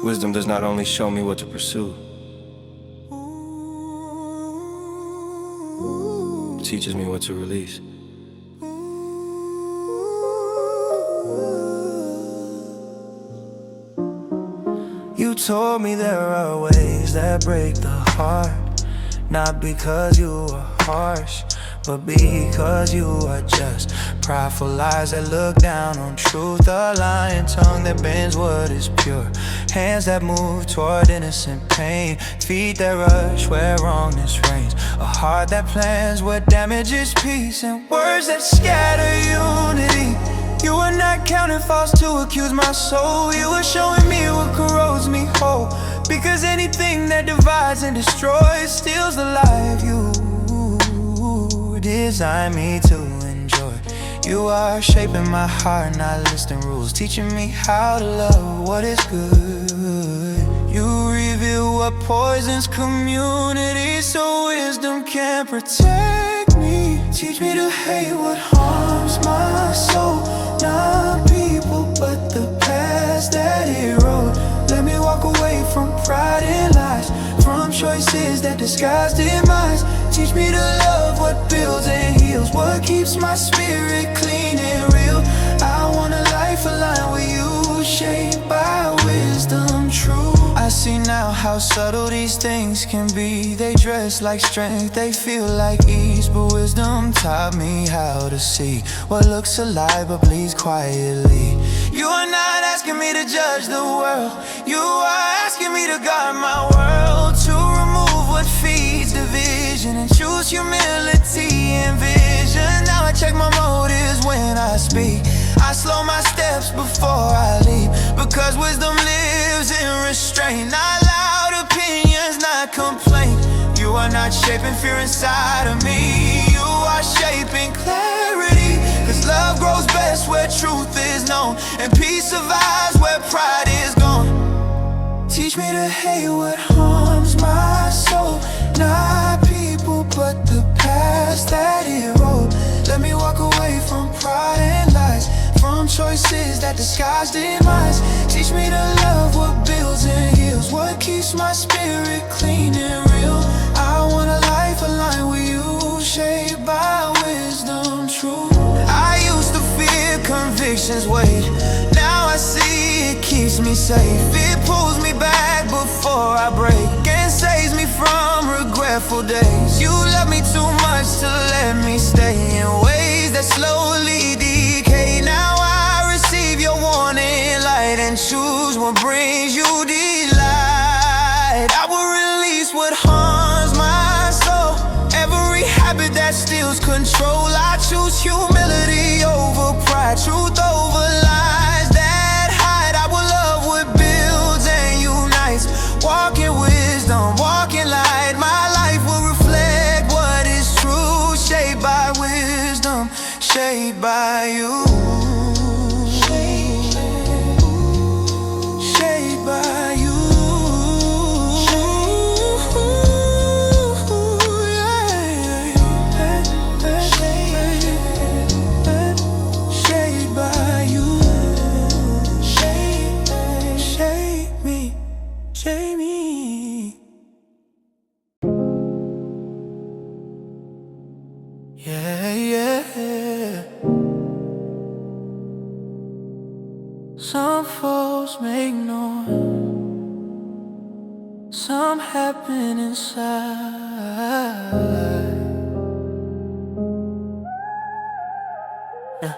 Wisdom does not only show me what to pursue, it teaches me what to release. You told me there are ways that break the heart, not because you are harsh, but because you are just. Prideful eyes that look down on truth, a lying tongue that bends what is pure, hands that move toward innocent pain, feet that rush where wrongness reigns, a heart that plans where damage is peace, and words that scatter unity. You were not counting false to accuse my soul. You were showing me what corrodes me whole, because anything that divides and destroys steals the life you designed me to enjoy. You are shaping my heart, not listing rules, teaching me how to love what is good. You reveal what poisons community so wisdom can protect me. Teach me to hate what harms my soul, not people but the past that erode. Let me walk away from pride and lies, from choices that disguise demise. Teach me to love what builds and heals, what keeps my spirit clean and real. I want a life aligned with you, shaped by wisdom true. I see now how subtle these things can be. They dress like strength, they feel like ease, but wisdom taught me how to see what looks alive but bleeds quietly. You are not asking me to judge the world, you are asking me to guard my world, to remove what feeds division and choose humility and vision. Now I check my motives when I speak, I slow my steps before I leave, because wisdom lives in restraint, not loud opinions, not complaint. You are not shaping fear inside of me, you are shaping clarity, cause love grows best where truth is known, and peace survives where pride is gone. Teach me to hate what harms my soul, not people but the past that erode. Let me walk away from pride and lies, from choices that disguise demise. Teach me to love what builds and heals, what keeps my spirit clean and real. I want a life aligned with you, shaped by wisdom true. I used to fear conviction's weight, now I see it keeps me safe. It pulls me back before I break, and saves me from regretful days. You love me too much to let me stay in ways that slowly decay. Now I receive your warning light and choose what brings you delight. I will release what harms my soul, every habit that steals control. I choose humility over pride, truth over lies that hide. I will love what builds and unites, walk in wisdom, walk in light. My life will reflect what is true, shaped by wisdom, shaped by you. Shaped by you. Shaped by you. Shape me, shape me. Yeah, yeah. Some folks make noise, some happen inside. Yeah.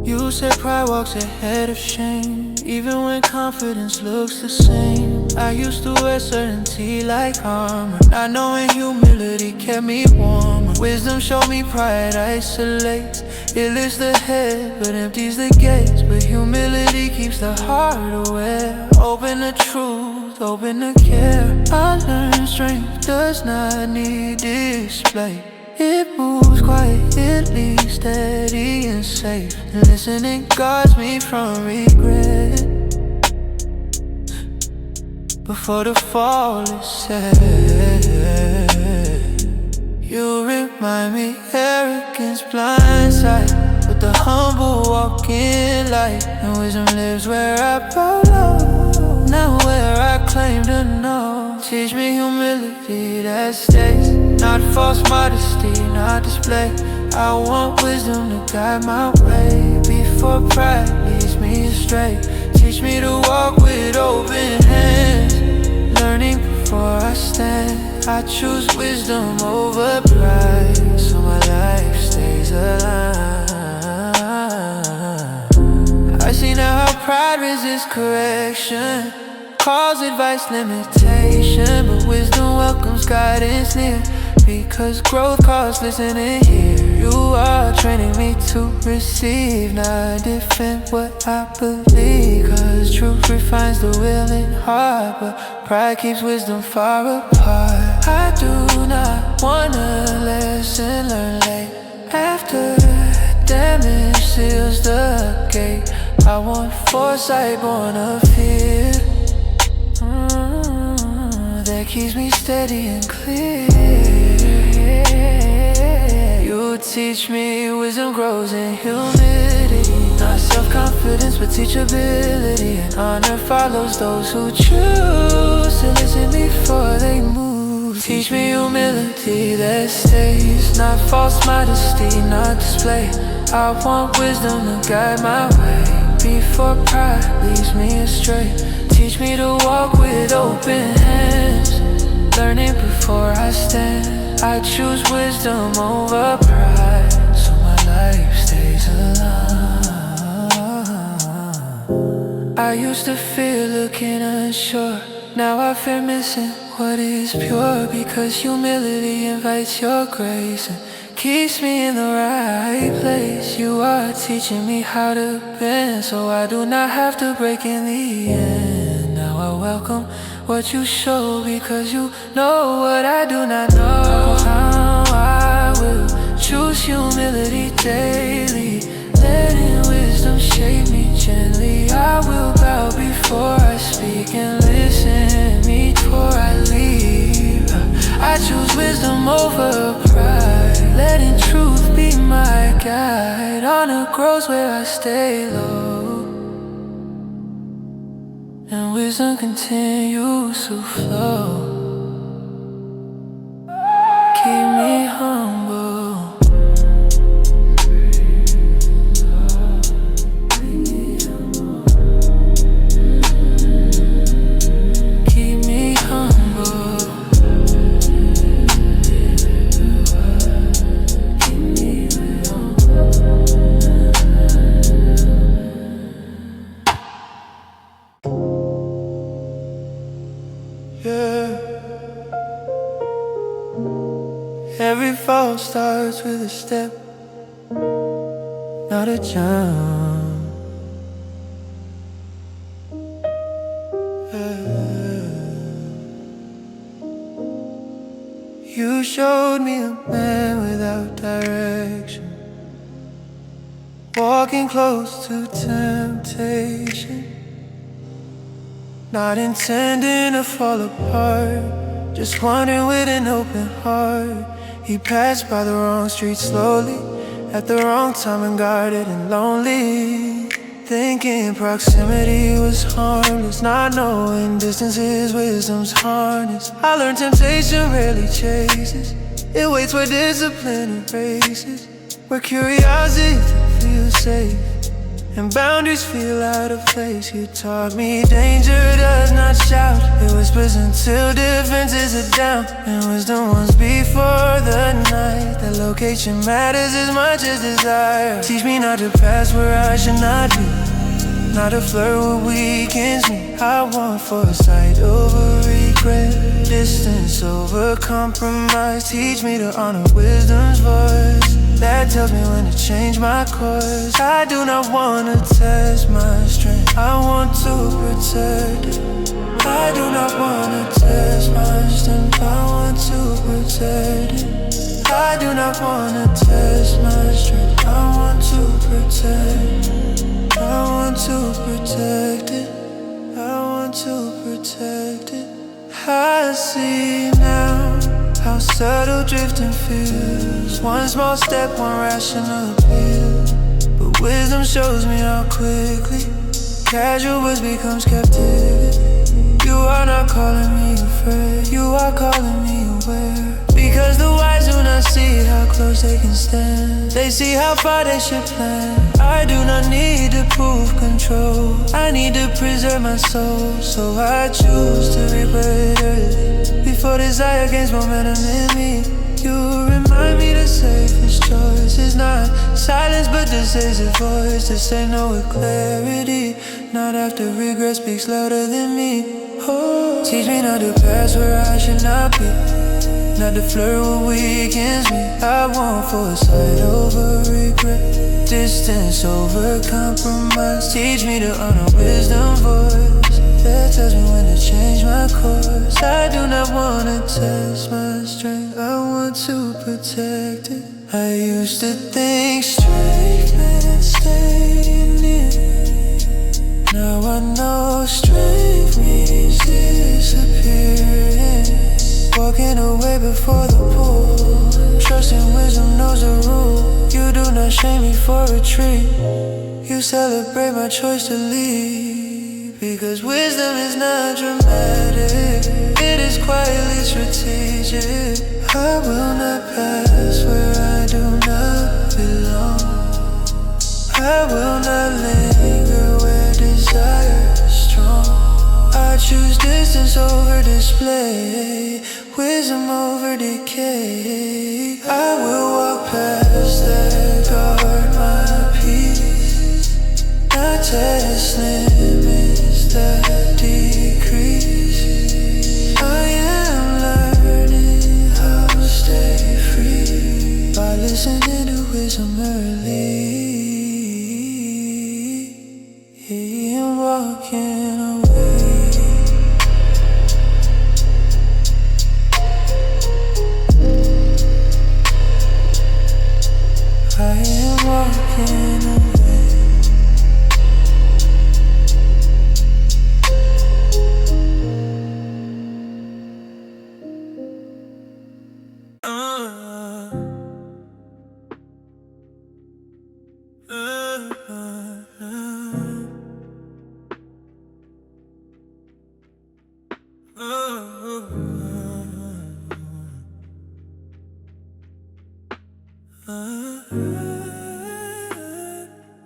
You said pride walks ahead of shame, even when confidence looks the same. I used to wear certainty like armor, not knowing humility kept me warmer. Wisdom showed me pride isolates, it lifts the head but empties the gates. But humility keeps the heart aware, open to truth, open to care. I learned strength does not need display, it moves quietly, steady and safe. Listening guards me from regret before the fall is set. You remind me arrogance blindside, but the humble walk in light, and wisdom lives where I belong. now where I claim to know. Teach me humility that stays, not false modesty, not display. I want wisdom to guide my way before pride leads me astray. Teach me to walk with open hands, learning before I stand. I choose wisdom over pride, so my life stays aligned. I see now how pride resists correction, calls advice limitation, but wisdom welcomes guidance near, because growth calls listening here. You are training me to receive, not defend what I believe, cause truth refines the will and heart, but pride keeps wisdom far apart. I do not want a lesson learned late, after damage seals the gate. I want foresight born of fear, that keeps me steady and clear. You teach me wisdom grows in humility, not self-confidence but teachability, and honor follows those who choose to listen before they move. Teach me humility that stays, not false modesty, not display. I want wisdom to guide my way before pride leads me astray. Teach me to walk with open hands, learning before I stand. I choose wisdom over pride, so my life stays alive. I used to fear looking unsure, now I fear missing what is pure, because humility invites your grace and keeps me in the right place. You are teaching me how to bend, so I do not have to break in the end. Now I welcome what you show, because you know what I do not know. How I will choose humility daily, letting wisdom shape me gently. I will bow before I speak and listen before I leave. I choose wisdom over pride, letting truth be my guide. Honor grows where I stay low, and wisdom continues to flow. Keep me humble, keep me humble. Every fall starts with a step, not a jump. You showed me a man without direction, walking close to temptation, not intending to fall apart, just wandering with an open heart. He passed by the wrong street slowly, at the wrong time, unguarded and lonely, thinking proximity was harmless, not knowing distance is wisdom's harness. I learned temptation rarely chases, it waits where discipline erases, where curiosity feels safe and boundaries feel out of place. You taught me danger does not shout, it whispers until defenses are down, and wisdom once before the night. That location matters as much as desire. Teach me not to pass where I should not be, not to flirt what weakens me. I want foresight over regret, distance over compromise. Teach me to honor wisdom's voice that tells me when to change my course. I do not want to test my strength, I want to protect it. I do not want to test my strength, I want to protect it. I do not want to test my strength, I want to protect it. I want to protect it, I want to protect it. I see now how subtle drifting feels, one small step, one rational appeal, but wisdom shows me how quickly casual words becomes captivity. You are not calling me afraid, you are calling me aware. Because the wise do not see how close they can stand. They see how far they should plan. I do not need to prove control, I need to preserve my soul. So I choose to rebirth early before desire gains momentum in me. You remind me the safest choice is not silence but decisive voice. To say no with clarity, not after regret speaks louder than me. Oh, teach me not to pass where I should not be, not to flirt what weakens me. I want foresight over regret, distance over compromise. Teach me to honor wisdom voice that tells me when to change my course. I do not want to test my strength, I want to protect it. I used to think strength meant staying near. Now I know strength means disappearing. Walking away before the pull, trusting wisdom knows the rule. You do not shame me for retreat, you celebrate my choice to leave. Because wisdom is not dramatic, it is quietly strategic. I will not pass where I do not belong, I will not linger where desire is strong. I choose distance over display, wisdom over decay. I will walk past that, guard my peace, not test limits that decrease. I am learning how to stay free by listening to wisdom early and walking away. I am walking away.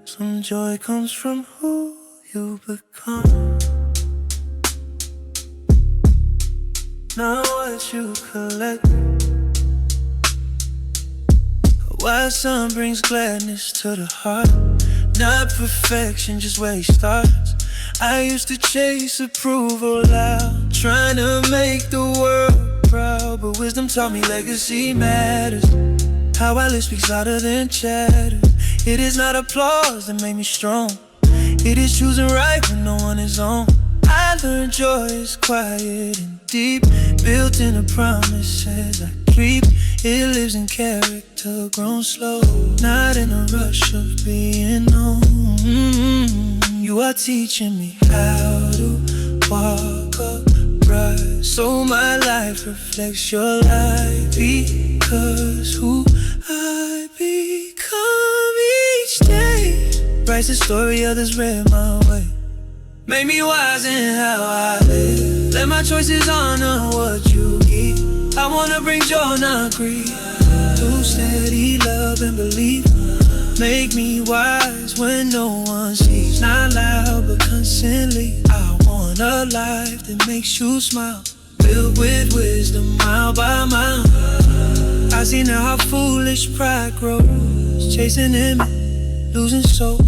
Some joy comes from who you become, not what you collect. Why sun brings gladness to the heart, not perfection, just where he starts. I used to chase approval loud, trying to make the world proud. But wisdom taught me legacy matters. How I live speaks louder than chatter. It is not applause that made me strong, it is choosing right when no one is on. I learned joy is quiet and deep, built in the promises I keep. It lives in character, grown slow, not in a rush of being known. You are teaching me how to walk upright, so my life reflects your light. Because who I become each day writes the story others read my way. Make me wise in how I live, let my choices honor what you give. I wanna bring joy, not grief, to steady love and belief. Make me wise when no one sees, not loud but constantly. I want a life that makes you smile, filled with wisdom mile by mile. I see now how foolish pride grows, chasing image, losing soul.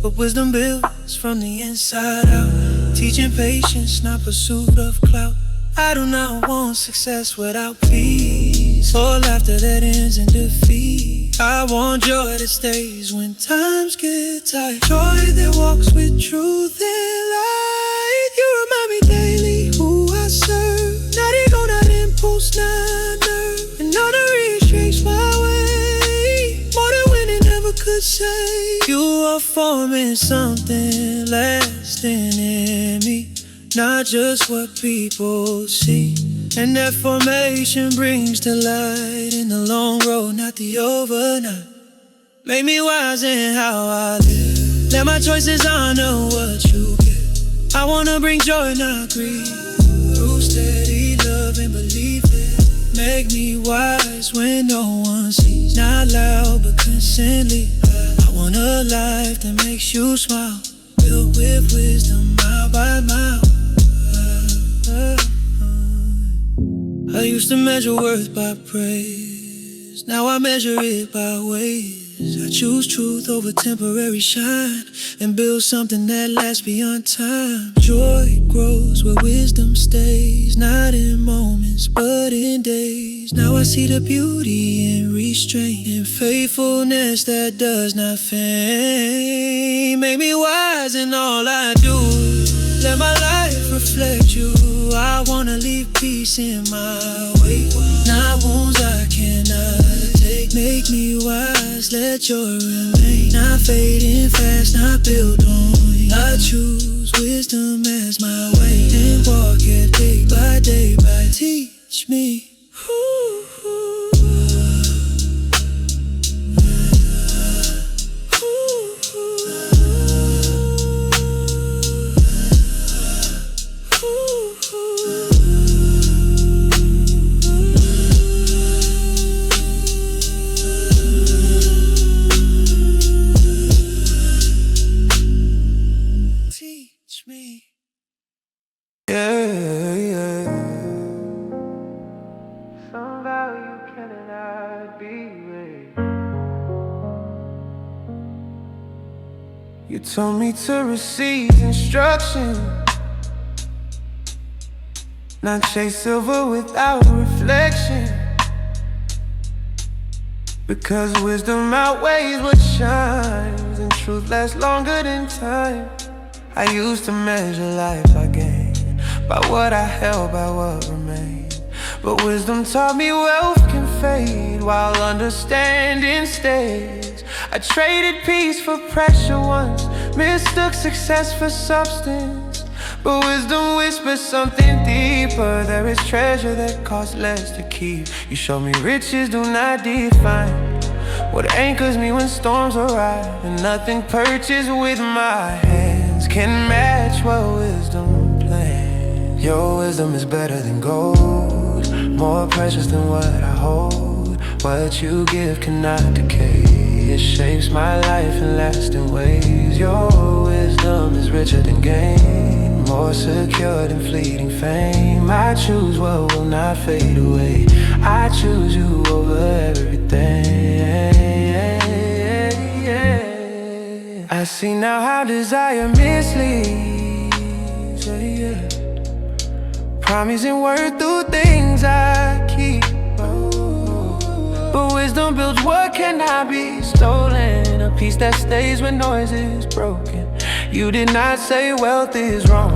But wisdom builds from the inside out, teaching patience, not pursuit of clout. I do not want success without peace, or laughter that ends in defeat. I want joy that stays when times get tight, joy that walks with truth and light. You remind me daily who I serve, not ego, not impulse, not nerve. And honor restricts my way, more than winning ever could say. You are forming something lasting in me, not just what people see. And that formation brings the light in the long road, not the overnight. Make me wise in how I live, let my choices honor what you give. I wanna bring joy, not grief, through steady love and belief. Make me wise when no one sees. Not loud but consistently. I want a life that makes you smile, built with wisdom mile by mile. I used to measure worth by praise. Now I measure it by ways. I choose truth over temporary shine and build something that lasts beyond time. Joy grows where wisdom stays, not in moments but in days. Now I see the beauty in restraint and faithfulness that does not fade. Make me wise in all I do, let my life reflect you. I wanna leave peace in my way, not wounds I cannot take. Make me wise, let joy remain, not fading fast, not built on you. I choose wisdom as my way and walk it day by day by. Teach me. Somehow you cannot be raised. You told me to receive instruction, not chase silver without reflection, because wisdom outweighs what shines and truth lasts longer than time. I used to measure life by gain, by what I held, by what remained. But wisdom taught me wealth can fade while understanding stays. I traded peace for pressure once, mistook success for substance. But wisdom whispers something deeper. There is treasure that costs less to keep. You show me riches do not define what anchors me when storms arrive, and nothing purchased with my hands can match what wisdom plans. Your wisdom is better than gold, more precious than what I hold. What you give cannot decay, it shapes my life in lasting ways. Your wisdom is richer than gain, more secure than fleeting fame. I choose what will not fade away, I choose you over everything. I see now how desire misleads, promising worth through things I keep. But wisdom builds what cannot be stolen, a peace that stays when noise is broken. You did not say wealth is wrong,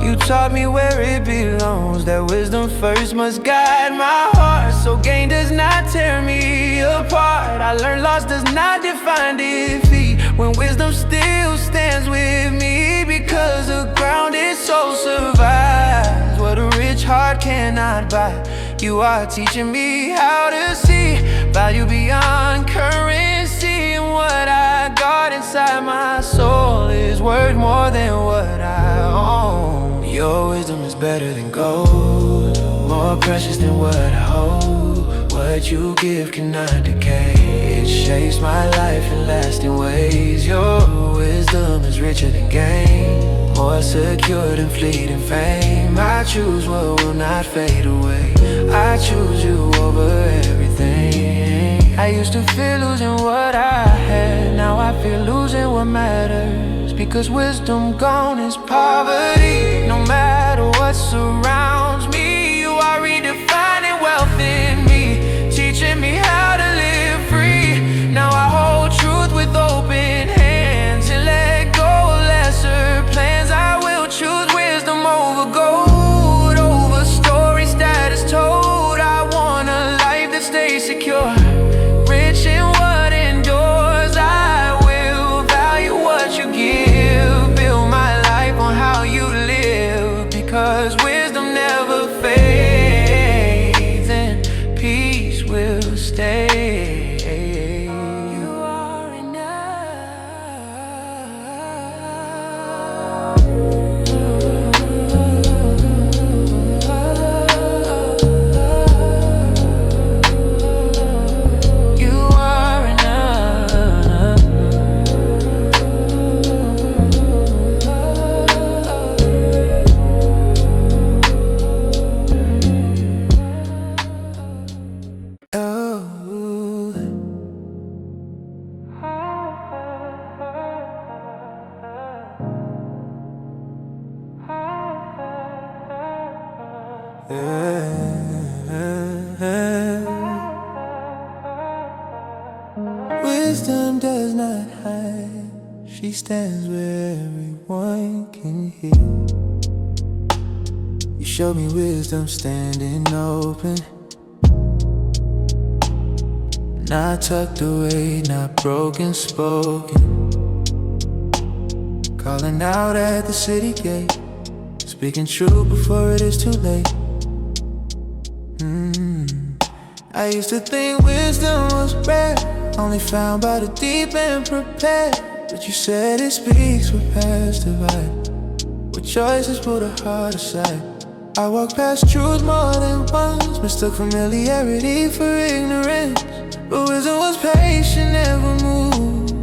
you taught me where it belongs, that wisdom first must guide my heart, so gain does not tear me apart. I learned loss does not define defeat, when wisdom still stands with me, because a grounded soul survives what a rich heart cannot buy. You are teaching me how to see value beyond currency, and what I got inside my soul is worth more than what I own. Your wisdom is better than gold, more precious than what I hold. What you give cannot decay, it shapes my life in lasting ways. Your wisdom is richer than gain, more secure than fleeting fame. I choose what will not fade away, I choose you over everything. I used to fear losing what I had, now I fear losing what matters, because wisdom gone is poverty. No matter what surrounds me, you are redefining wealth in me, teaching me how to live free. Now I hold truth with open hands and let go of lesser plans. I will choose wisdom over gold, over stories that is told. I want a life that stays secure, rich in what endures. I will value what you give, build my life on how you live, because wisdom wisdom does not hide. She stands where everyone can hear. You showed me wisdom standing open, not tucked away, not broken spoken. Calling out at the city gate, speaking truth before it is too late. I used to think wisdom was rare, only found by the deep and prepared. But you said it speaks with past divide, with choices put a heart aside. I walked past truth more than once, mistook familiarity for ignorance. But wisdom was patient, never moved,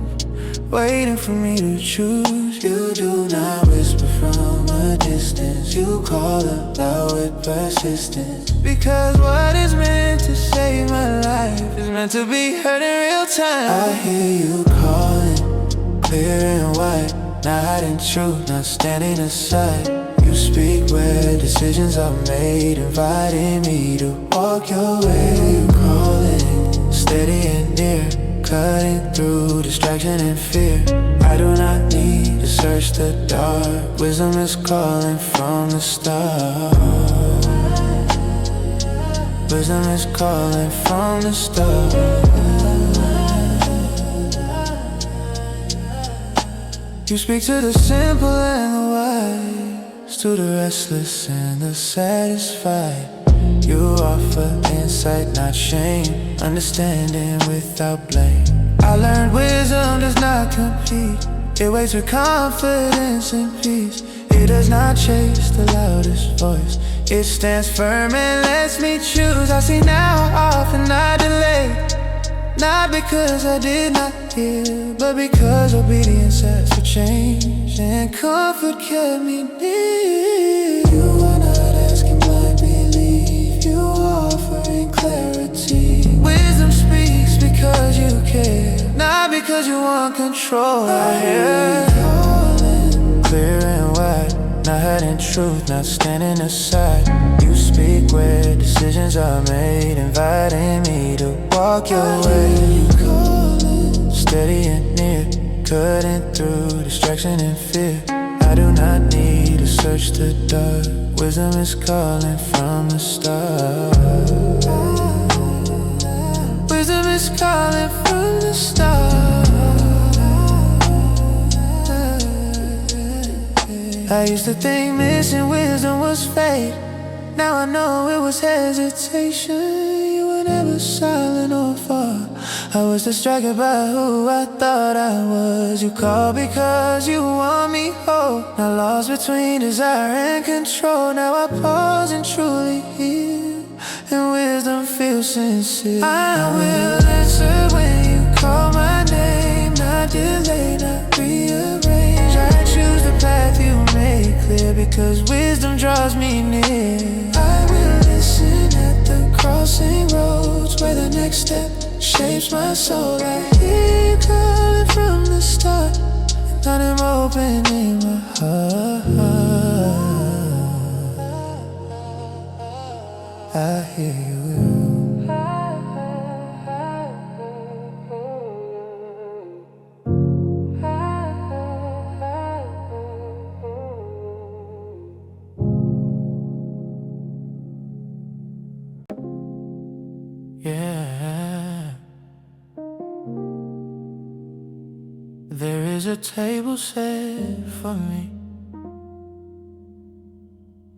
waiting for me to choose. You do not whisper from a distance, you call aloud with persistence. Because what is meant to save my life is meant to be heard in real time. I hear you calling, clear and wide, not hiding truth, not standing aside. You speak where decisions are made, inviting me to walk your way. You calling, steady and near, cutting through distraction and fear. I do not need to search the dark, wisdom is calling from the start. Wisdom is calling from the start. You speak to the simple and the wise, to the restless and the satisfied. You offer insight, not shame, understanding without blame. I learned wisdom does not compete, it waits for confidence and peace. It does not chase the loudest voice, it stands firm and lets me choose. I see now how often I delay, not because I did not hear, but because obedience asked for change, and comfort kept me near. You are not asking blind belief, you are offering clarity. Wisdom speaks because you care, not because you want control. I hear calling, clear and wide, not hiding truth, not standing aside. You speak where decisions are made, inviting me to walk your way. You calling, steady and near, cutting through distraction and fear. I do not need to search the dark, wisdom is calling from the start. Wisdom is calling from the start. I used to think missing wisdom was fate, now I know it was hesitation. You were never silent or far, I was distracted by who I thought I was. You called because you want me whole, not lost between desire and control. Now I pause and truly hear, and wisdom feels sincere. I will answer when you call my name, not delay, not rearrange. I choose the path you make clear, because wisdom draws me near. I will listen at the crossing roads, where the next step shapes my soul. I hear you calling from the start, and I'm opening my heart. I hear you. Yeah. There is a table set for me,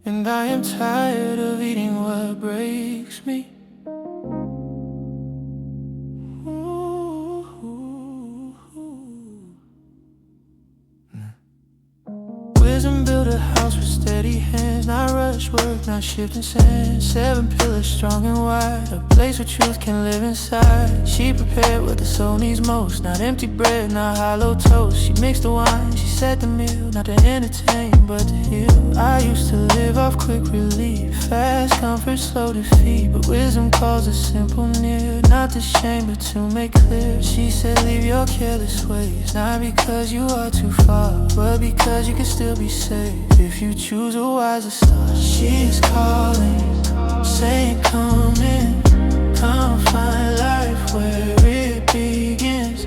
and I am tired of eating what breaks me. Wisdom built a house with steady hands, not rush work, not shifting sand. 7 pillars strong and wide, a place where truth can live inside. She prepared what the soul needs most, not empty bread, not hollow toast. She mixed the wine, she set the meal, not to entertain but to heal. I used to live off quick relief, fast comfort, slow defeat. But wisdom calls us simple near, not to shame but to make clear. She said leave your careless ways, not because you are too far, but because you can still be saved if you choose a wiser start. She is calling, saying come in, come find life where it begins.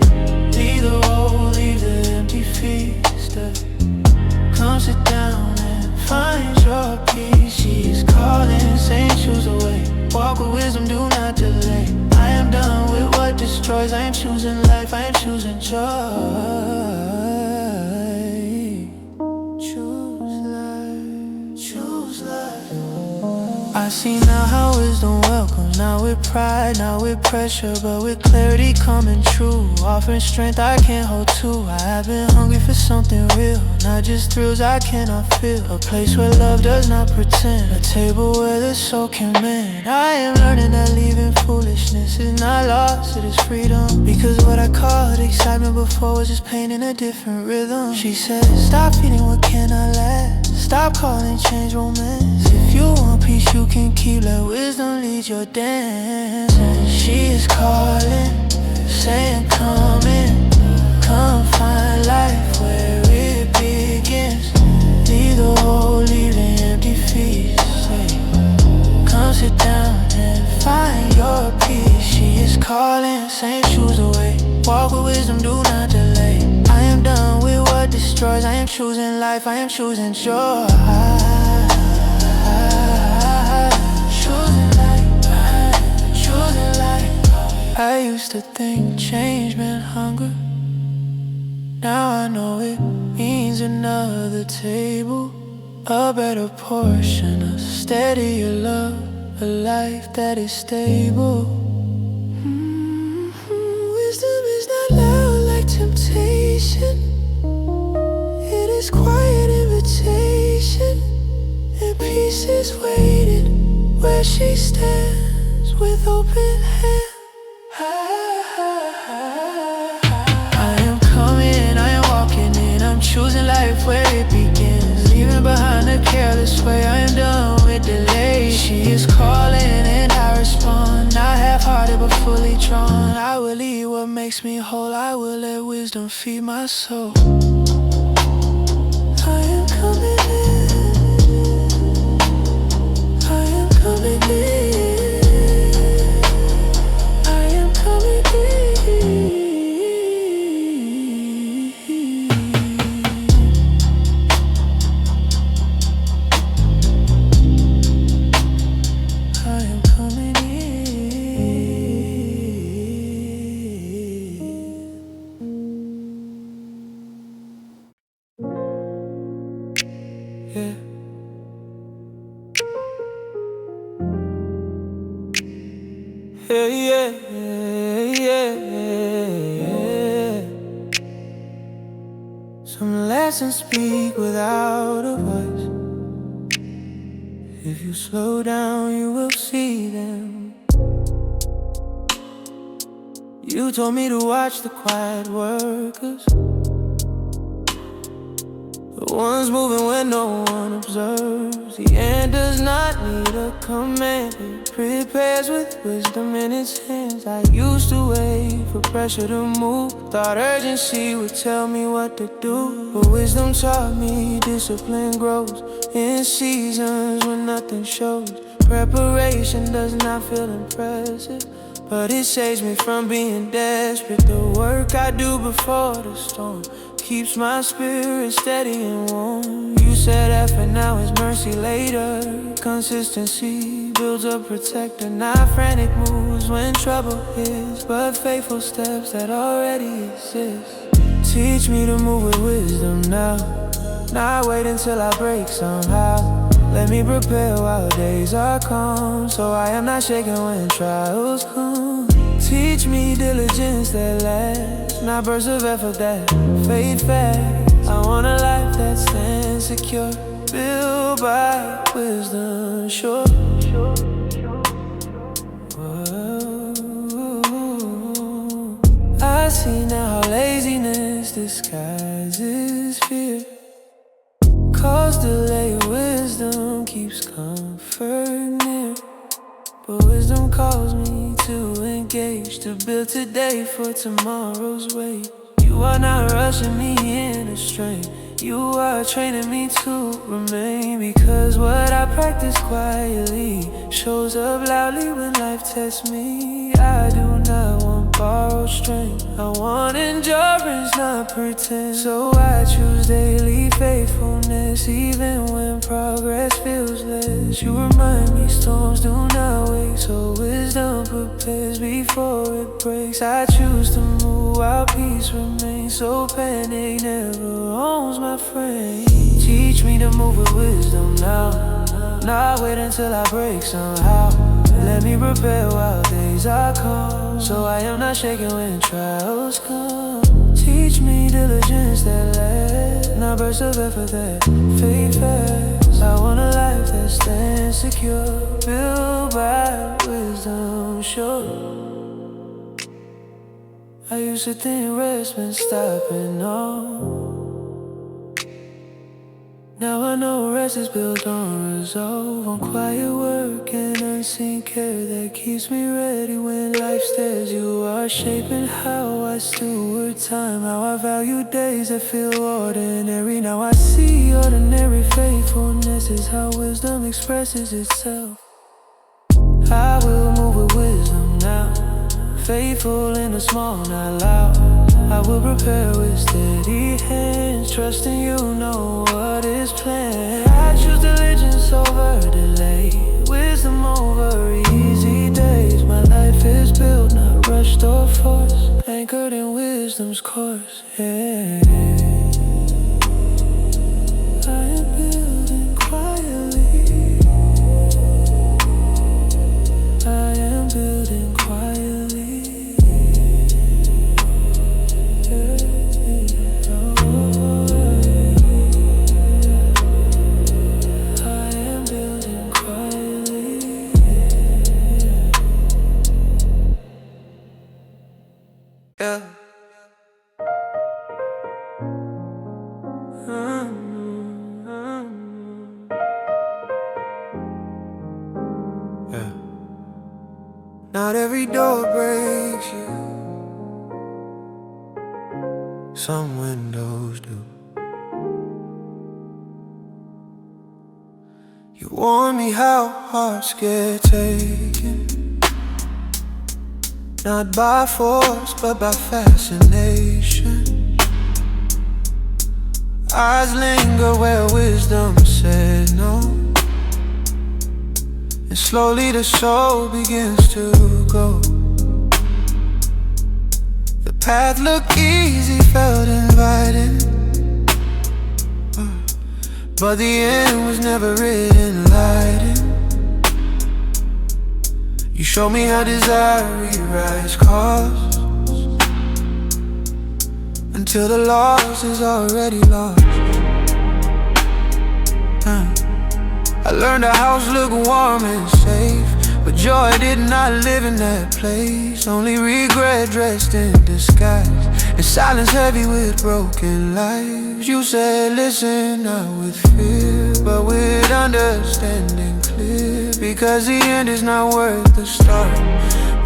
choosing life, I am choosing joy. Choose life, choose life. I see now how wisdom welcomes, not with pride, not with pressure, but with clarity coming true. Offering strength I can't hold to. I have been hungry for something real, not just thrills I cannot feel. A place where love does not pretend, a table where the soul can mend. I am learning that leaving foolishness is not loss, it is freedom. Because what I called excitement before was just pain in a different rhythm. She said, stop feeding what cannot last, stop calling change romance. If you want peace you can keep, let wisdom lead your dance. And she is calling, saying come in, come find life where it begins. Leave the hole, leave the empty feet. Say, come sit down and find your peace. She is calling, saying choose the way, walk with wisdom, do not delay. I am done with what destroys, I am choosing life, I am choosing joy. I used to think change meant hunger. Now I know it means another table, a better portion, a steadier love, a life that is stable. Wisdom is not loud like temptation, it is quiet invitation. And peace is waiting where she stands with open hands. I am coming, I am walking in, I'm choosing life where it begins. Leaving behind a careless way, I am done with delay. She is calling and I respond, not half-hearted but fully drawn. I will eat what makes me whole, I will let wisdom feed my soul. I am coming in, I am coming in. Some lessons speak without a voice. If you slow down, you will see them. You told me to watch the quiet workers, the ones moving when no one observes. The ant does not need a command, it prepares with wisdom in its hands. I used to wait for pressure to move, thought urgency would tell me what to do. But wisdom taught me discipline grows in seasons when nothing shows. Preparation does not feel impressive, but it saves me from being desperate. The work I do before the storm keeps my spirit steady and warm. You said effort now is mercy later. Consistency builds a protector, not frantic moves when trouble hits, but faithful steps that already exist. Teach me to move with wisdom now, not wait until I break somehow. Let me prepare while days are calm, so I am not shaken when trials come. Teach me diligence that lasts, not bursts of effort that fade fast. I want a life that stands secure, built by wisdom sure. Whoa. I see now how laziness disguises fear. Cause delay, wisdom keeps comfort near. But wisdom calls me to engage, to build today for tomorrow's wait. You are not rushing me in a strain, you are training me to remain. Because what I practice quietly shows up loudly when life tests me. I do not want borrowed strength. I want endurance, not pretend. So I choose daily faithfulness, even when progress feels less. You remind me storms do not wait, so wisdom prepares before it breaks. I choose to move while peace remains, so panic never owns my frame. Teach me to move with wisdom now, not wait until I break somehow. Let me prepare while days are calm, so I am not shaken when trials come. Teach me diligence that lasts, not bursts of effort that fade fast. I want a life that stands secure, built by wisdom sure. I used to think rest meant stopping all. Now I know rest is built on resolve, on quiet work and unseen care that keeps me ready when life stares. You are shaping how I steward time, how I value days that feel ordinary. Now I see ordinary faithfulness is how wisdom expresses itself. I will move with wisdom now, faithful in the small, not loud. I will prepare with steady hands, trusting you know what is planned. I choose diligence over delay, wisdom over easy days. My life is built, not rushed or forced, anchored in wisdom's course, yeah. I am building quietly, I am building quietly. Yeah. Yeah. Not every door breaks you, some windows do. You warn me how hearts get taken, not by force, but by fascination. Eyes linger where wisdom said no, and slowly the soul begins to go. The path looked easy, felt inviting, but the end was never written lighting. You show me how desire rewrites costs, until the loss is already lost. I learned a house looked warm and safe, but joy did not live in that place. Only regret dressed in disguise, and silence heavy with broken lives. You said listen, not with fear, but with understanding clear, because the end is not worth the start.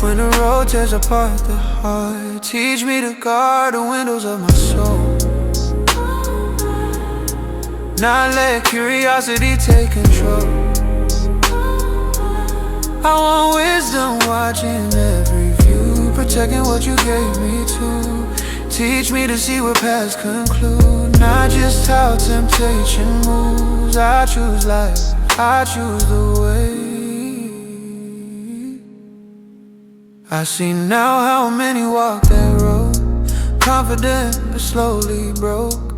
When the road tears apart the heart, teach me to guard the windows of my soul, not let curiosity take control. I want wisdom watching every view, protecting what you gave me to. Teach me to see where paths conclude, not just how temptation moves. I choose life, I choose the way. I see now how many walk that road, confident but slowly broke.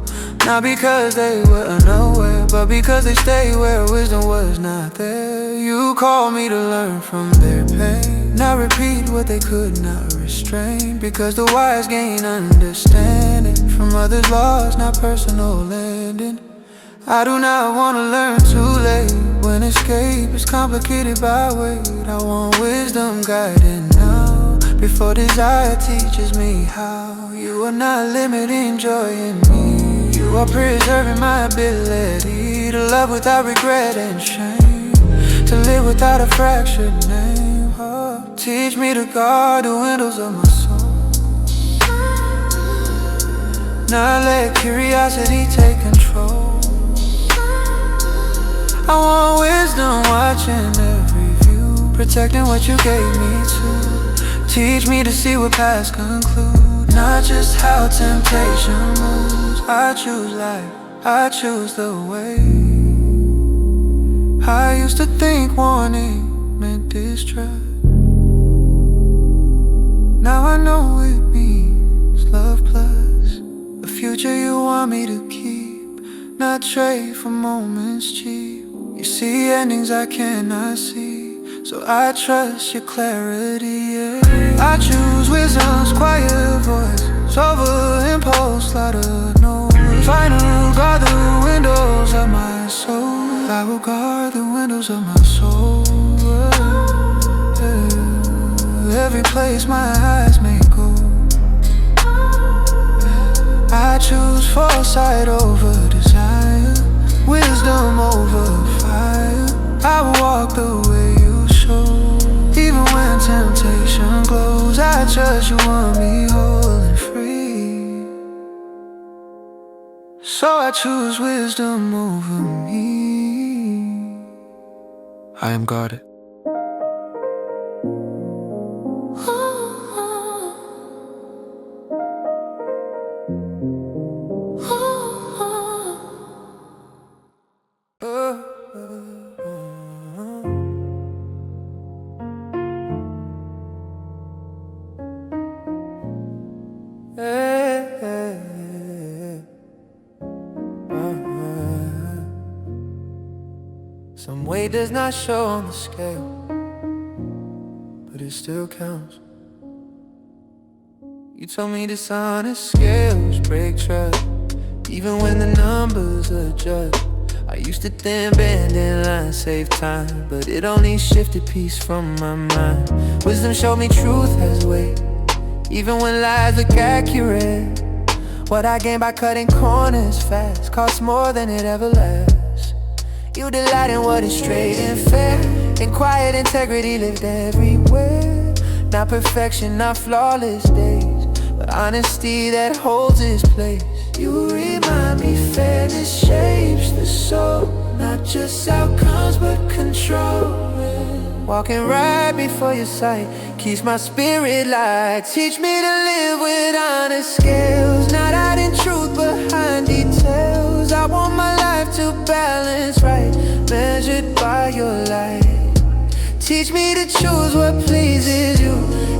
Not because they were unaware, but because they stayed where wisdom was not there. You called me to learn from their pain, not repeat what they could not restrain, because the wise gain understanding from others' lost, not personal ending. I do not want to learn too late, when escape is complicated by weight. I want wisdom guiding now, before desire teaches me how. You are not limiting joy in me, you are preserving my ability to love without regret and shame, to live without a fractured name. Oh, teach me to guard the windows of my soul, not let curiosity take control. I want wisdom watching every view, protecting what you gave me to. Teach me to see what past conclude, not just how temptation moves. I choose life, I choose the way. I used to think wanting meant distrust. Now I know it means love plus a future you want me to keep, not trade for moments cheap. You see endings I cannot see, so I trust your clarity, yeah. I choose wisdom's quiet voice over impulse, louder noise. Final guard the windows of my soul. I will guard the windows of my soul, yeah. Every place my eyes may go. I choose foresight over desire, wisdom over fire. I will walk the way you show, even when temptation glows. I trust you want me whole and free, so I choose wisdom over me. I am guarded. Some weight does not show on the scale, but it still counts. You told me dishonest scales break trust, even when the numbers adjust. I used to think bending lines save time, but it only shifted peace from my mind. Wisdom showed me truth has weight, even when lies look accurate. What I gain by cutting corners fast costs more than it ever lasts. You delight in what is straight and fair, in quiet integrity lived everywhere. Not perfection, not flawless days, but honesty that holds its place. You remind me fairness shapes the soul, not just outcomes but control. Walking right before your sight keeps my spirit light. Teach me to live with honest scales, not hiding truth behind details. I want my life to balance right, measured by your light. Teach me to choose what pleases you,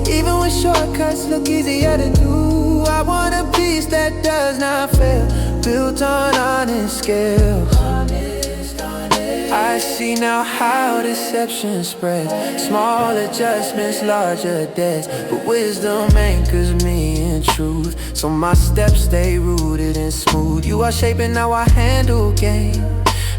even when shortcuts look easier to do. I want a peace that does not fail, built on honest scales. I see now how deception spreads, small adjustments, larger debts. But wisdom anchors me in truth, so my steps stay rooted and smooth. You are shaping how I handle gain,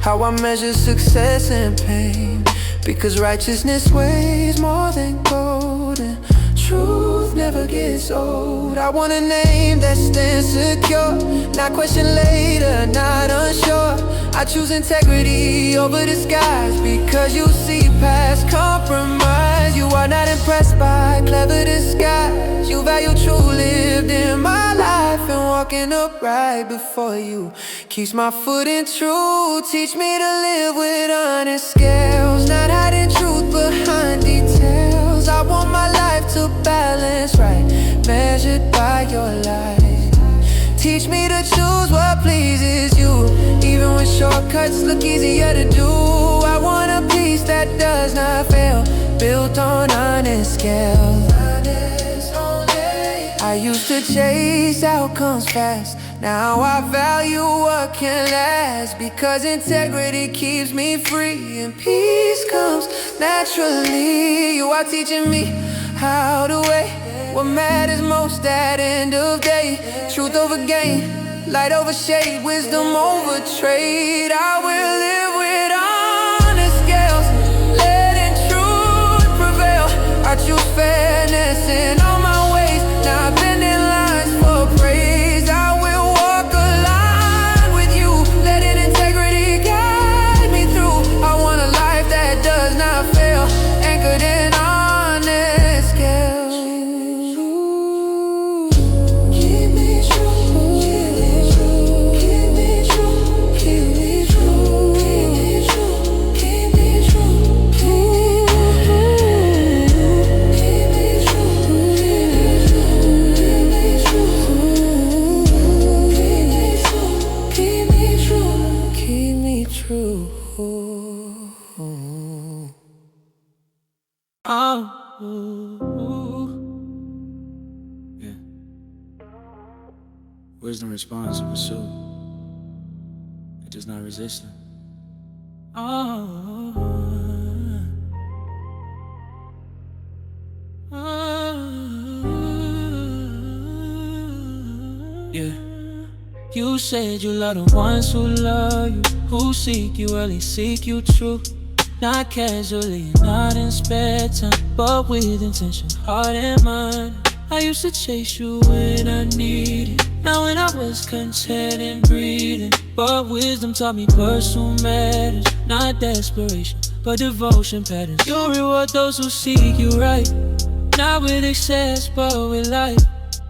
how I measure success and pain. Because righteousness weighs more than gold, and truth never gets old. I want a name that stands secure, not question later, not unsure. I choose integrity over disguise, because you see past compromise. You are not impressed by clever disguise. You value true lived in my life, and walking upright before you keeps my foot in truth. Teach me to live with honest scales, not hiding truth behind details. I want my life to balance right, measured by your light. Teach me to choose what pleases you, even when shortcuts look easier to do. I want a peace that does not fail, built on honest scales. I used to chase outcomes fast, now I value what can last. Because integrity keeps me free, and peace comes naturally. You are teaching me how to weigh what matters most at end of day. Truth over gain, light over shade, wisdom over trade. I will live with honest scales, letting truth prevail. I choose fairness in all my ways, not bending lines for praise. I will walk aligned with you, letting integrity guide me through. I want a life that does not fail, anchored in honest scales. Keep me true, keep me true, keep me true, keep Wisdom responds to pursuit. It does not resist them. Yeah. You said you love the ones who love you, who seek you early, seek you true. Not casually, not in spare time, but with intention, heart and mind. I used to chase you when I needed, now when I was content and breathing. But wisdom taught me personal matters, not desperation, but devotion patterns. You reward those who seek you right, not with excess, but with life.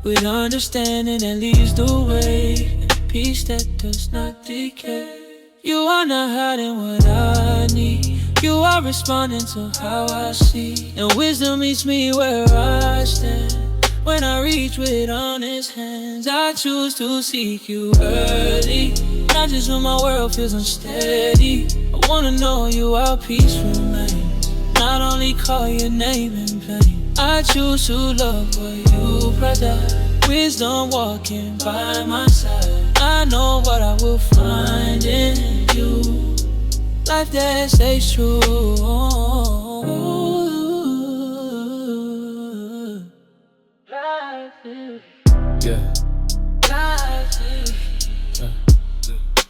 With understanding that leads the way, and peace that does not decay. You are not hiding what I need, you are responding to how I see. And wisdom meets me where I stand. When I reach with honest hands, I choose to seek you early, not just when my world feels unsteady. I wanna know you while peace remains, not only call your name in vain. I choose to love what you protect, wisdom walking by my side. I know what I will find in you, life that stays true. Yeah.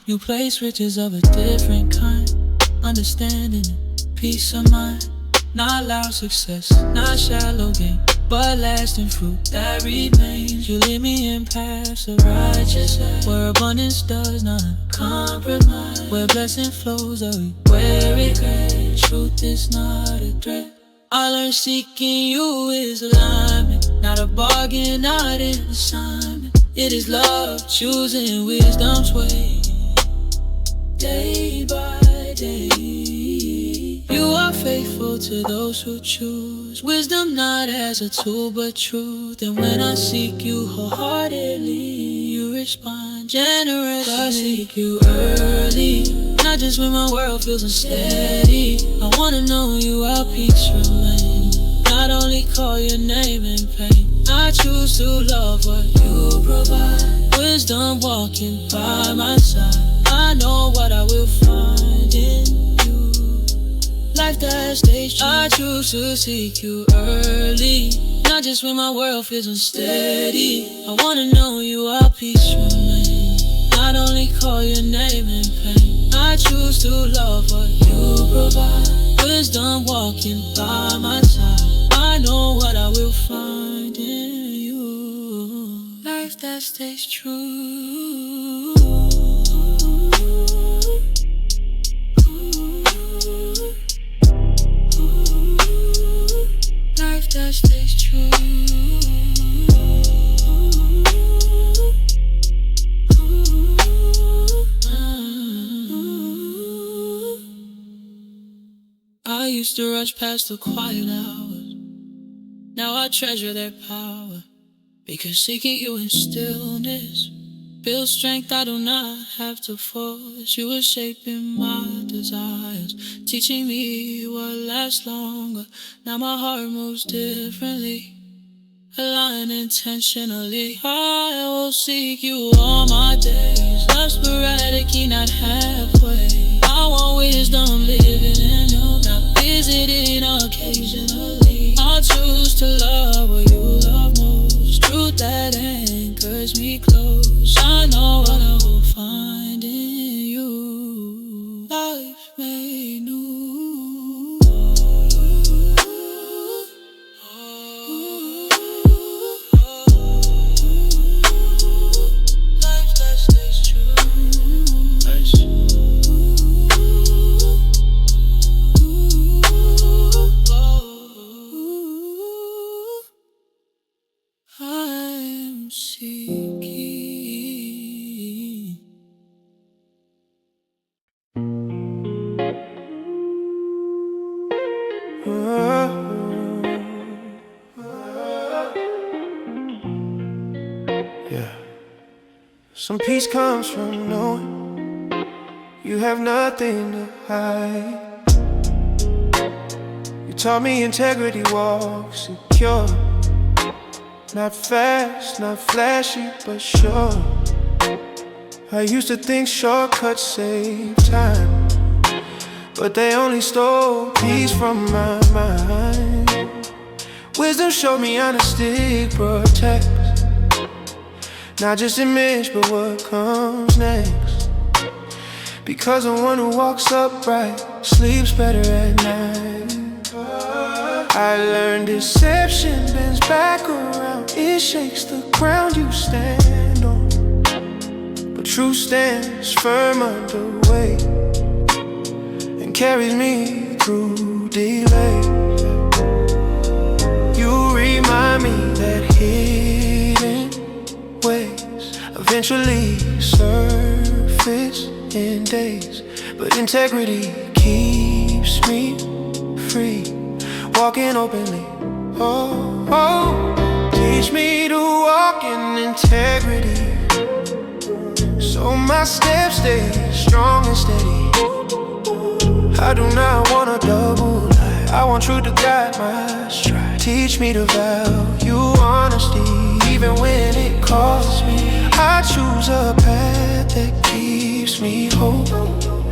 You place riches of a different kind, understanding and peace of mind. Not loud success, not shallow gain, but lasting fruit that remains. You lead me in paths of righteousness, where abundance does not compromise, where blessing flows away, where it grains. Truth is not a threat. I learned seeking you is alignment, not a bargain, not an assignment. It is love, choosing wisdom's way, day by day. You are faithful to those who choose wisdom, not as a tool but truth. And when I seek you wholeheartedly, you respond generously. I seek you early, not just when my world feels unsteady. I wanna know you while peace remains, not only call your name in pain. I choose to love what you provide, wisdom walking by my side. I know what I will find in you, life that stays true. I choose to seek you early, not just when my world feels unsteady. I wanna know you while peace remains, not only call your name in pain. I choose to love what you provide, wisdom walking by my side. I know what I will find in you, life that stays true. Life that stays true. I used to rush past the quiet hours, now I treasure their power, because seeking you in stillness builds strength I do not have to force. You are shaping my desires, teaching me what lasts longer. Now my heart moves differently, align intentionally. I will seek you all my days, not sporadic, not halfway. I want wisdom living in you, not visiting occasionally. I'll choose to love what you love most, truth that anchors me close. I know what I will find in you, life made new. Life that stays true. I'm seeking. Yeah. Some peace comes from knowing you have nothing to hide. You taught me integrity walks secure, not fast, not flashy, but sure. I used to think shortcuts save time, but they only stole peace from my mind. Wisdom showed me honesty protects not just image, but what comes next. Because the one who walks upright sleeps better at night. I learned deception bends back around. It shakes the ground you stand on, but truth stands firm under weight and carries me through delay. You remind me that hidden ways eventually surface in days, but integrity keeps me free, walking openly. Oh, oh, teach me to walk in integrity, so my steps stay strong and steady. I do not want a double life, I want truth to guide my stride. Teach me to value honesty, even when it costs me. I choose a path that keeps me whole,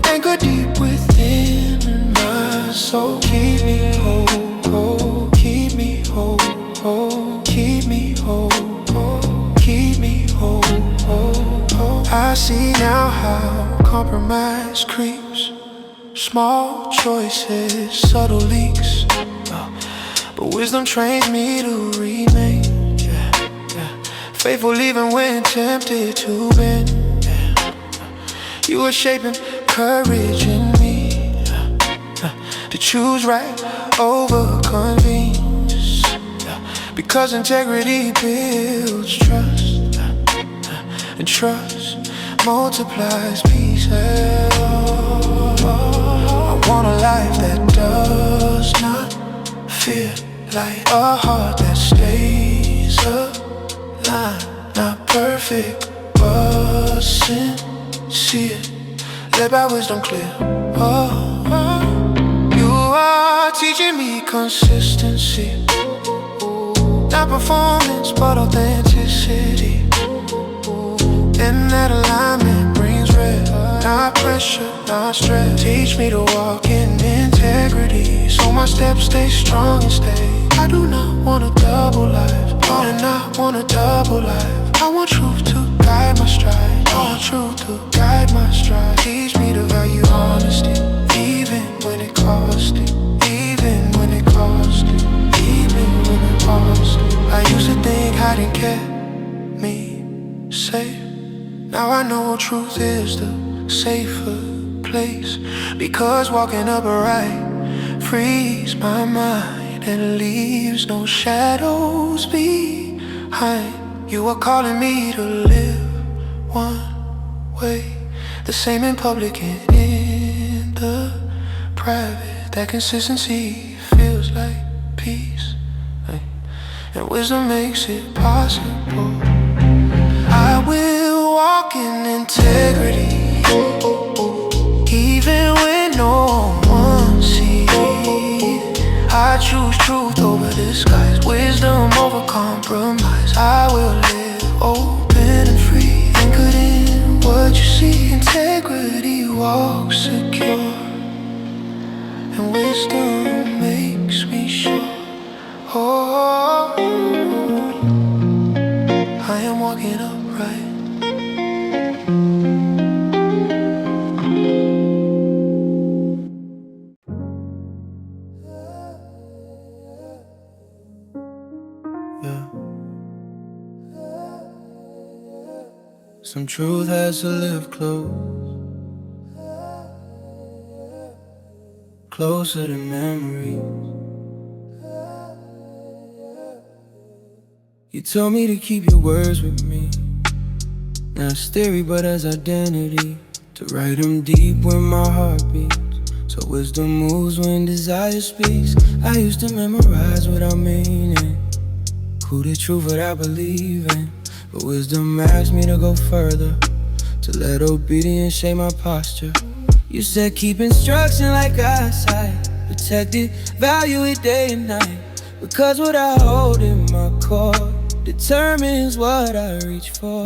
anchored deep within my soul. Keep me whole, oh, keep me whole, oh, keep me whole, oh, keep me whole, oh, oh. I see now how compromise creeps, small choices, subtle leaks, but wisdom trains me to remain, faithful even when tempted to bend. You are shaping courage in me, to choose right over convenience, because integrity builds trust, and trust multiplies peace. I want a life that does not fear, like a heart that stays aligned. Not perfect, but sincere, led by wisdom clear. Oh, oh. You are teaching me consistency, not performance, but authenticity. And that alignment brings rest, not pressure, not stress. Teach me to walk in integrity, so my steps stay strong and stay. I do not want a double life, I do not want a double life. I want truth to guide my stride, I want truth to guide my stride. Teach me to value honesty, even when it costs it, even when it costs it, even when it costs it. I used to think hiding kept me safe, now I know truth is the safer place, because walking upright frees my mind and leaves no shadows behind. You are calling me to live one way, the same in public and in the private. That consistency feels like peace, and wisdom makes it possible. I will walk in integrity, even when no one sees. I choose truth over disguise, wisdom over compromise. I will live open and free, anchored in what you see. Integrity walks secure, and wisdom makes me sure. Oh, I am walking upright. Some truth has to live closer to memories. You told me to keep your words with me, not as theory but as identity, to write them deep where my heart beats, so wisdom moves when desire speaks. I used to memorize without meaning, who the truth without believing, but wisdom asks me to go further, to let obedience shape my posture. You said keep instruction like eyesight, protect it, value it day and night, because what I hold in my core determines what I reach for.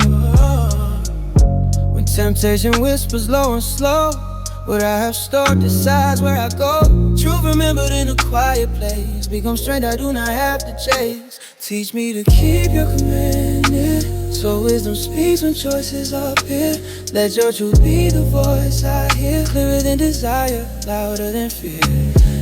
When Temptation whispers low and slow. What I have stored decides where I go. Truth remembered in a quiet place becomes strength I do not have to chase. Teach me to keep your commandment, so wisdom speaks when choices appear. Let your truth be the voice I hear, clearer than desire, louder than fear.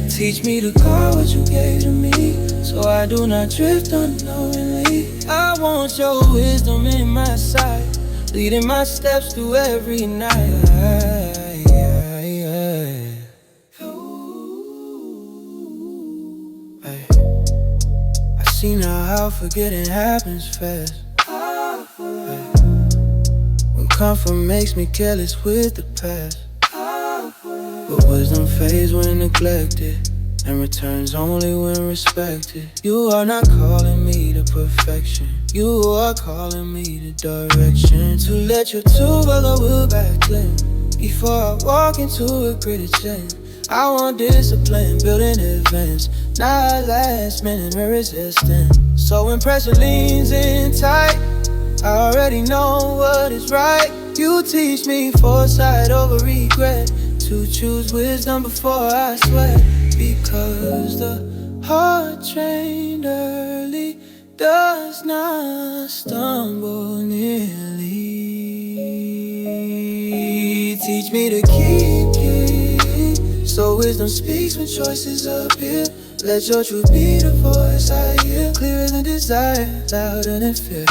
Teach me to guard what you gave to me, so I do not drift unknowingly. I want your wisdom in my sight, leading my steps through every night. I see now how forgetting happens fast. When comfort makes me careless with the past, but wisdom fades when neglected and returns only when respected. You are not calling me to perfection, you are calling me to direction. To let your two-color will backclimb before I walk into a greater change. I want discipline, building advance, not last minute resistance. So when pressure leans in tight, I already know what is right. You teach me foresight over regret, to choose wisdom before I sweat. Because the heart trained early does not stumble nearly. Teach me to keep, so wisdom speaks when choices appear. Let your truth be the voice I hear, clearer than desire, louder than fear.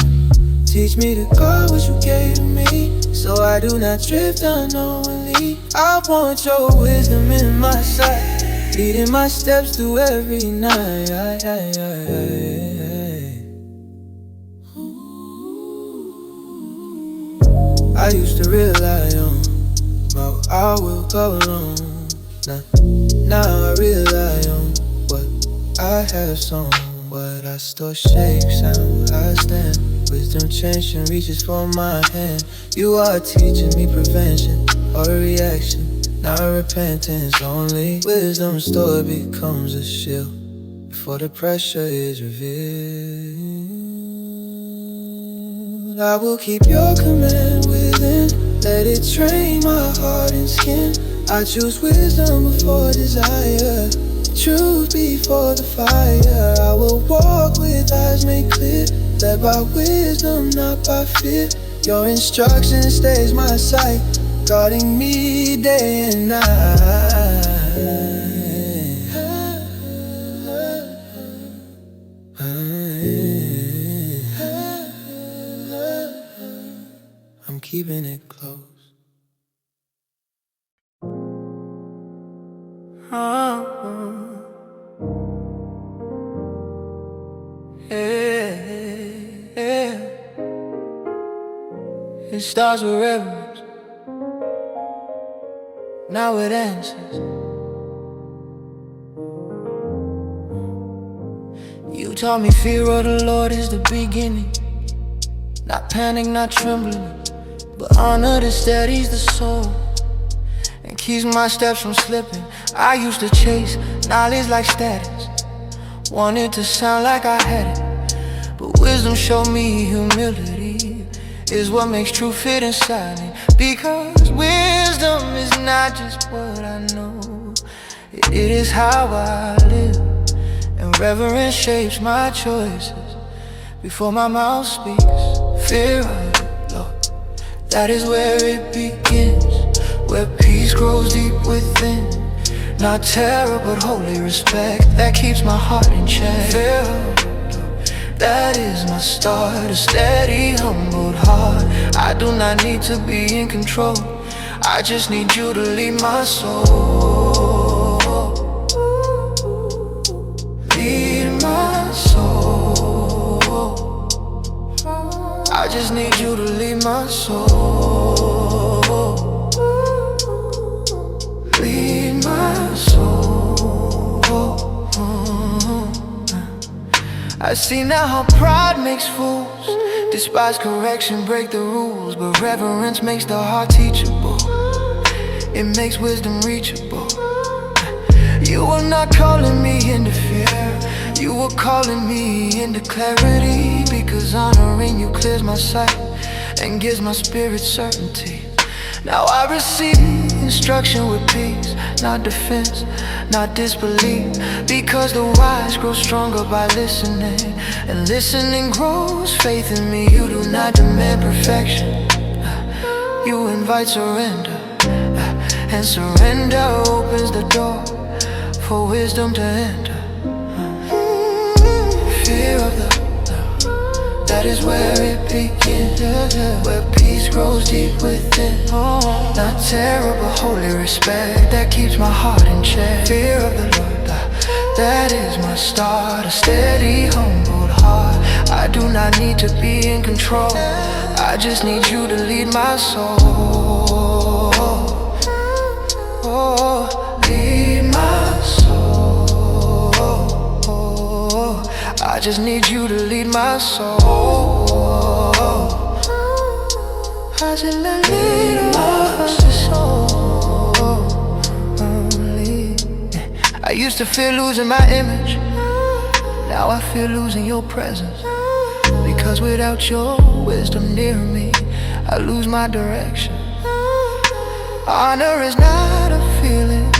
Teach me to guard what you gave to me, so I do not drift unknowingly. I want your wisdom in my sight, leading my steps through every night. I used to rely on my I will go alone. Now I rely on what I have sown. What I still shake, sound I stand. Wisdom changing reaches for my hand. You are teaching me prevention or a reaction, not repentance only. Wisdom stored becomes a shield before the pressure is revealed. I will keep your command within, let it train my heart and skin. I choose wisdom before desire, truth before the fire. I will walk with eyes made clear, led by wisdom, not by fear. Your instruction stays my sight, guarding me day and night. I'm keeping it close. Yeah. It starts with reverence, now it answers. You taught me fear of the Lord is the beginning, not panic, not trembling, but honor that steadies the soul and keeps my steps from slipping. I used to chase knowledge like status, wanted to sound like I had it, but wisdom showed me humility is what makes truth fit inside me. Because wisdom is not just what I know, it is how I live, and reverence shapes my choices before my mouth speaks. Fear of the Lord, that is where it begins, where peace grows deep within. Not terror but holy respect that keeps my heart in check. Fear of the Lord, that is my start, a steady, humbled heart. I do not need to be in control, I just need you to lead my soul. Lead my soul. I just need you to lead my soul. Lead my soul. I see now how pride makes fools, despise correction, break the rules, but reverence makes the heart teachable. It makes wisdom reachable. You were not calling me into fear, you were calling me into clarity. Because honoring you clears my sight and gives my spirit certainty. Now I receive instruction with peace, not defense, not disbelief. Because the wise grow stronger by listening, and listening grows faith in me. You do not demand perfection, you invite surrender, and surrender opens the door for wisdom to enter. Fear of the Lord, that is where it begins, where peace grows deep within. Not terror but holy respect that keeps my heart in check. Fear of the Lord, that is my start, a steady, humbled heart. I do not need to be in control, I just need you to lead my soul. Lead my soul. I just need you to lead my soul. I just lead my soul. I used to fear losing my image, now I fear losing your presence. Because without your wisdom near me, I lose my direction. Honor is not a feeling,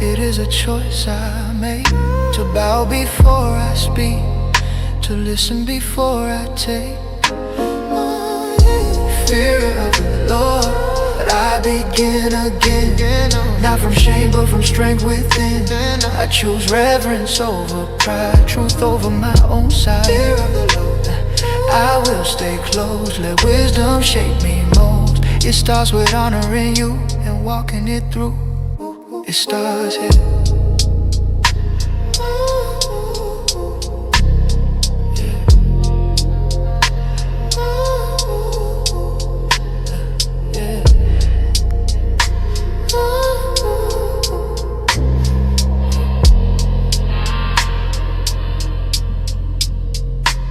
it is a choice I make. To bow before I speak, to listen before I take. Fear of the Lord, but I begin again. Not from shame but from strength within. I choose reverence over pride, truth over my own side. Fear of the Lord, I will stay close, let wisdom shape me most. It starts with honoring you and walking it through. It starts here.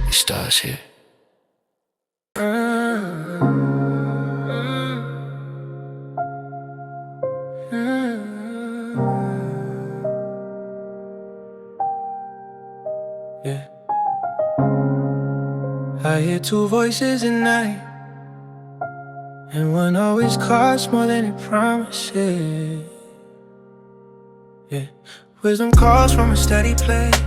It starts here. Yeah. I hear two voices at night, and one always costs more than it promises. Yeah. Wisdom calls from a steady place,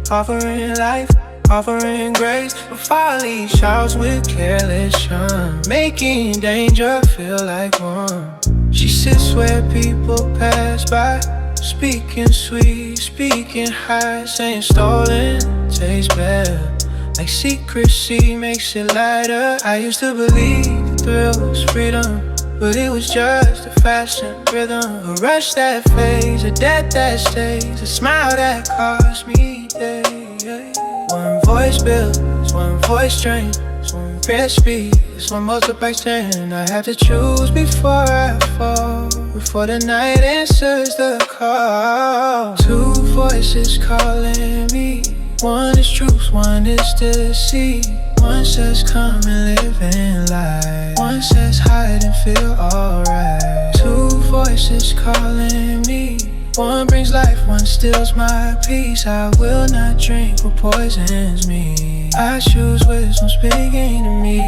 offering life, offering grace. But folly shouts with careless charm, making danger feel like warm. She sits where people pass by, speaking sweet, speaking high, saying stolen tastes better. Like secrecy makes it lighter. I used to believe thrill was freedom, but it was just a fashion rhythm. A rush that fades, a debt that stays, a smile that cost me days. One voice builds, one voice drains, one prayer speaks, one multiplies 10. I have to choose before I fall, before the night answers the call. Two voices calling me, one is truth, one is deceit. One says come and live in light, one says hide and feel alright. Two voices calling me, one brings life, one steals my peace. I will not drink what poisons me, I choose wisdom speaking to me.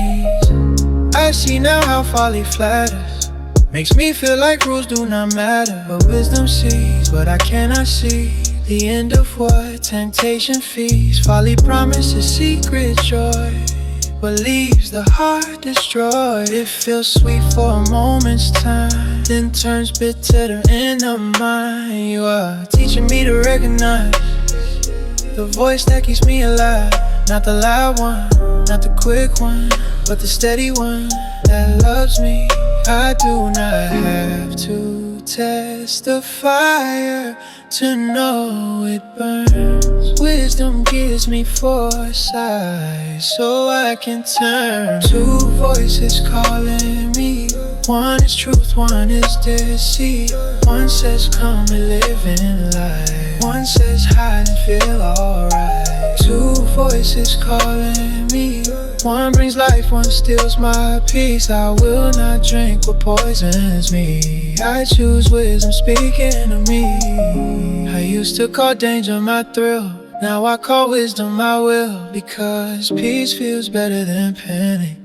I see now how folly flatters, makes me feel like rules do not matter. But wisdom sees what I cannot see, the end of what temptation feeds. Folly promises secret joy, but leaves the heart destroyed. It feels sweet for a moment's time, then turns bitter in the mind. You are teaching me to recognize the voice that keeps me alive. Not the loud one, not the quick one, but the steady one that loves me. I do not have to test the fire to know it burns. Wisdom gives me foresight so I can turn. Two voices calling me, one is truth, one is deceit. One says come and live in light, one says hide and feel alright. Two voices calling me, one brings life, one steals my peace. I will not drink what poisons me, I choose wisdom speaking to me. I used to call danger my thrill, now I call wisdom my will. Because peace feels better than panic,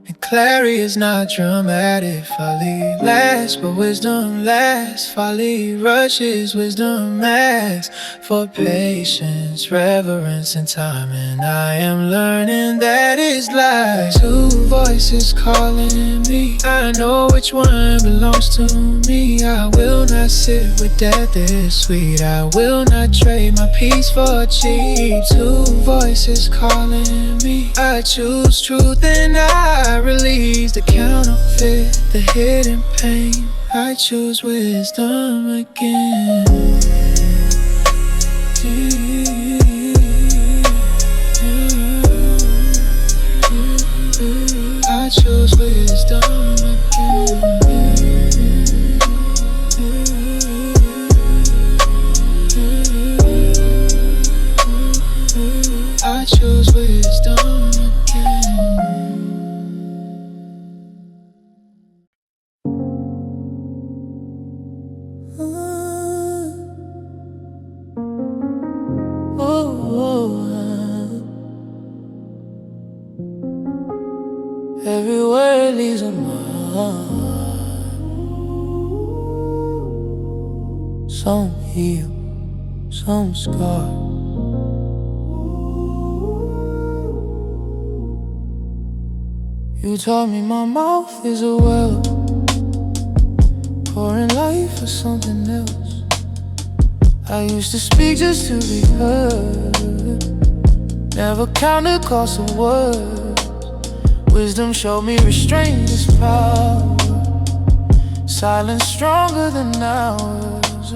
And clarity is not dramatic. Folly lasts, but wisdom lasts. Folly rushes, wisdom asks for patience, reverence, and time. And I am learning that it's like two voices calling me. I know which one belongs to me. I will not sit with death this sweet. I will not trade my peace for cheap. Two voices calling me. I choose truth and I release the counterfeit, the hidden pain. I choose wisdom again. I choose wisdom again. I choose wisdom again. Everywhere leaves a mark. Some heal, some scar. You taught me my mouth is a well, pouring life for something else. I used to speak just to be heard, never count the cost of words. Wisdom showed me restraint is power, silence stronger than hours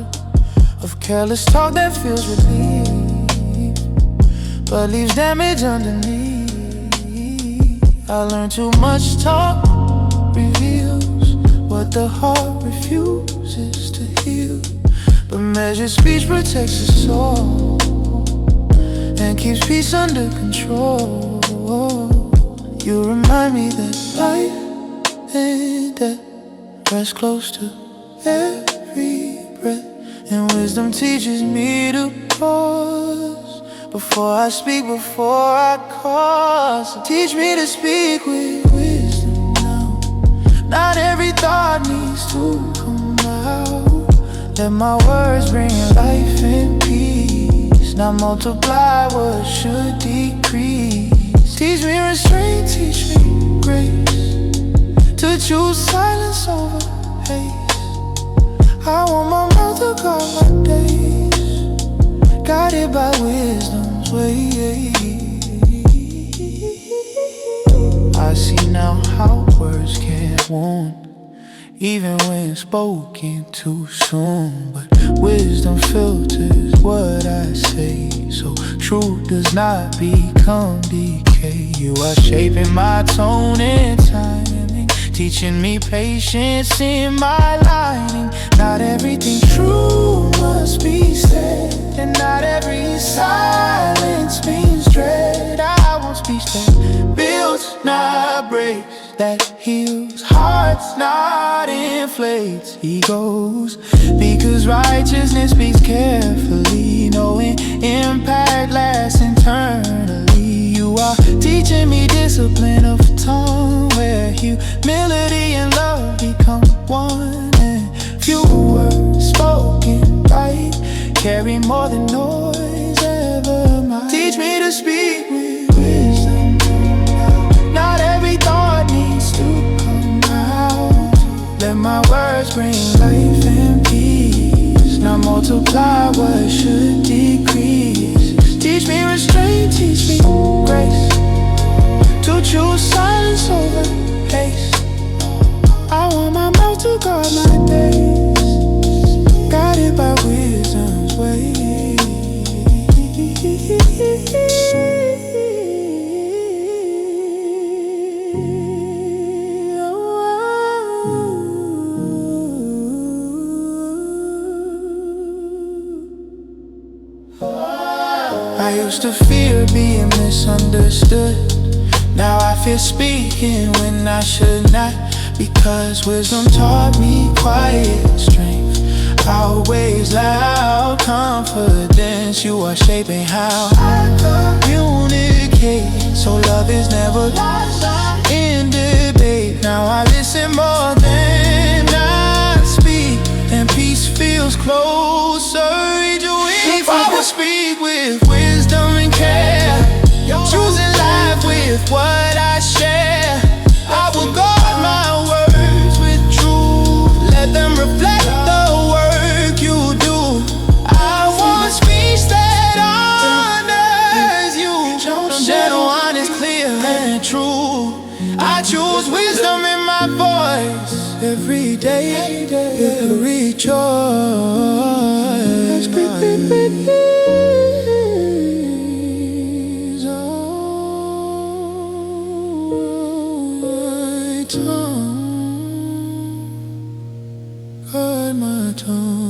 of careless talk that feels relief, but leaves damage underneath. I learned too much talk reveals what the heart refuses to heal, but measured speech protects the soul and keeps peace under control. You remind me that life and death rest close to every breath, and wisdom teaches me to pause before I speak, before I cause. Teach me to speak with wisdom now. Not every thought needs to come out. Let my words bring life and peace, not multiply what should decrease. Teach me restraint, teach me grace, to choose silence over haste. I want my mouth to guard my days, guided by wisdom's way. I see now how words can wound, even when spoken too soon. But wisdom filters what I say, so truth does not become decay. You are shaping my tone and timing, teaching me patience in my lining. Not everything true must be said, and not every silence means dread. I want speech that builds, not breaks, that heals hearts, not inflates egos. Because righteousness speaks carefully, knowing impact lasts internally. You are teaching me discipline of tongue, where humility and love become one, and few words spoken right carry more than noise ever might. Teach me to speak with wisdom. Not every thought needs to come out. Let my words bring life and peace, not multiply what should decrease. Teach me restraint, teach me grace, to choose silence over haste. I want my mouth to guard my days, guided by wisdom's way. I used to fear being misunderstood. Now I fear speaking when I should not, because wisdom taught me quiet strength. Always loud confidence, you are shaping how I communicate. So love is never lost in debate. Now I listen more than I speak, and peace feels closer each week. If I would speak with wisdom and care, choosing life with what I share, I would guard my words with truth, let them reflect the work you do. I want speech that honors you, that one is clear and true. I choose wisdom in my voice every day, every choice. Is on my tongue, guard my tongue.